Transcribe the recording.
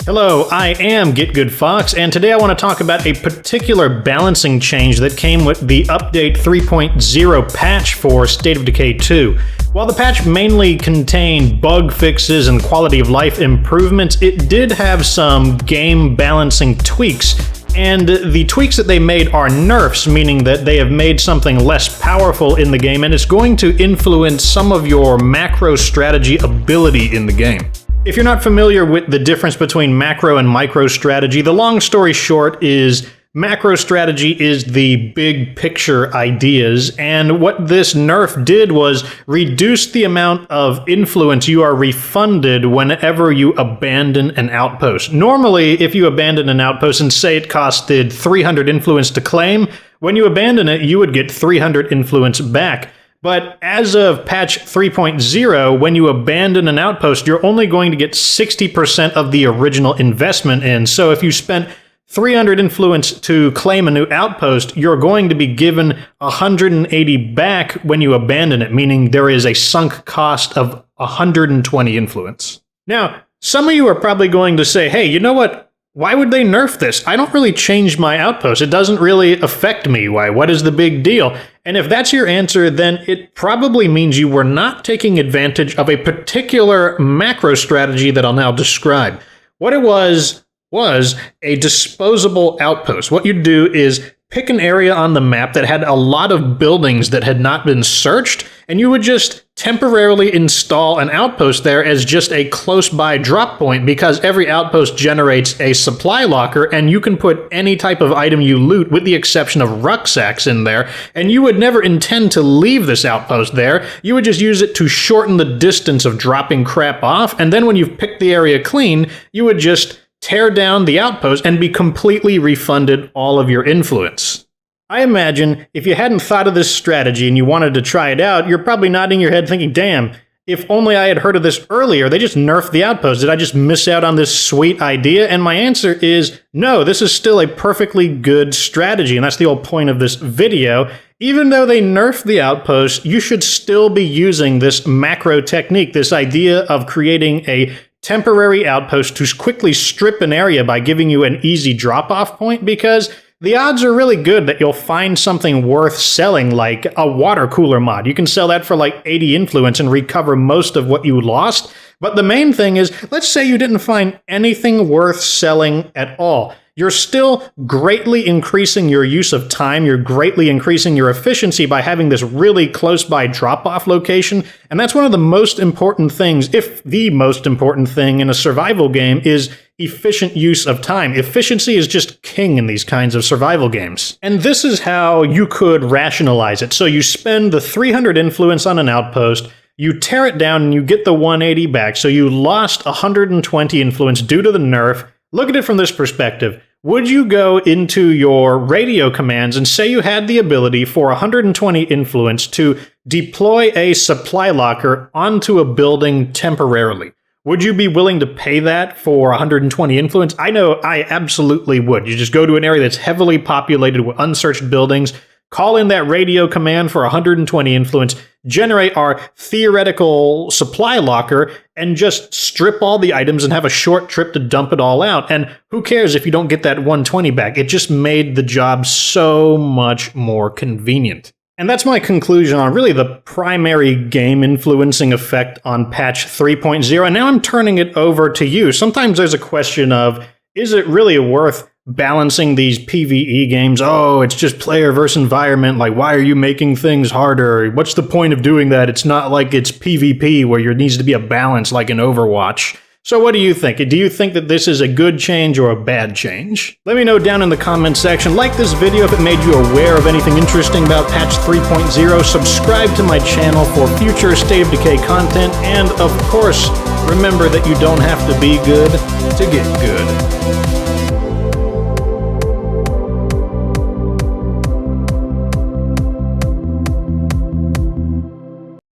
Hello, I am Get Good Fox, and today I want to talk about a particular balancing change that came with the Update 3.0 patch for State of Decay 2. While the patch mainly contained bug fixes and quality of life improvements, it did have some game balancing tweaks. And the tweaks that they made are nerfs, meaning that they have made something less powerful in the game, and it's going to influence some of your macro strategy ability in the game. If you're not familiar with the difference between macro and micro strategy, the long story short is macro strategy is the big picture ideas, and what this nerf did was reduce the amount of influence you are refunded whenever you abandon an outpost. Normally, if you abandon an outpost and say it costed 300 influence to claim, when you abandon it, you would get 300 influence back. But as of patch 3.0, when you abandon an outpost, you're only going to get 60% of the original investment in. So if you spent 300 influence to claim a new outpost, you're going to be given 180 back when you abandon it, meaning there is a sunk cost of 120 influence. Now, some of you are probably going to say, hey, you know what? Why would they nerf this? I don't really change my outpost. It doesn't really affect me. Why? What is the big deal? And if that's your answer, then it probably means you were not taking advantage of a particular macro strategy that I'll now describe. What it was a disposable outpost. What you'd do is pick an area on the map that had a lot of buildings that had not been searched, and you would just temporarily install an outpost there as just a close-by drop point, because every outpost generates a supply locker, and you can put any type of item you loot, with the exception of rucksacks, in there, and you would never intend to leave this outpost there. You would just use it to shorten the distance of dropping crap off, and then when you've picked the area clean, you would just tear down the outpost and be completely refunded all of your influence. I imagine if you hadn't thought of this strategy and you wanted to try it out, you're probably nodding your head thinking, damn, if only I had heard of this earlier. They just nerfed the outpost. Did I just miss out on this sweet idea? And my answer is no, this is still a perfectly good strategy, and that's the whole point of this video. Even though they nerfed the outpost, you should still be using this macro technique, this idea of creating a temporary outpost to quickly strip an area by giving you an easy drop-off point, because the odds are really good that you'll find something worth selling, like a water cooler mod. You can sell that for like 80 influence and recover most of what you lost. But the main thing is, let's say you didn't find anything worth selling at all. You're still greatly increasing your use of time, you're greatly increasing your efficiency by having this really close-by drop-off location, and that's one of the most important things, if the most important thing in a survival game, is efficient use of time. Efficiency is just king in these kinds of survival games. And this is how you could rationalize it. So you spend the 300 influence on an outpost, you tear it down, and you get the 180 back, so you lost 120 influence due to the nerf. Look at it from this perspective. Would you go into your radio commands and say you had the ability for 120 influence to deploy a supply locker onto a building temporarily? Would you be willing to pay that for 120 influence? I know I absolutely would. You just go to an area that's heavily populated with unsearched buildings, call in that radio command for 120 influence, generate our theoretical supply locker, and just strip all the items and have a short trip to dump it all out. And who cares if you don't get that 120 back? It just made the job so much more convenient. And that's my conclusion on really the primary game influencing effect on patch 3.0. And now I'm turning it over to you. Sometimes there's a question of, is it really worth balancing these PvE games? Oh, it's just player versus environment. Like, why are you making things harder? What's the point of doing that? It's not like it's PvP where there needs to be a balance like in Overwatch. So what do you think? Do you think that this is a good change or a bad change? Let me know down in the comments section. Like this video if it made you aware of anything interesting about patch 3.0. Subscribe to my channel for future State of Decay content. And of course, remember that you don't have to be good to get good.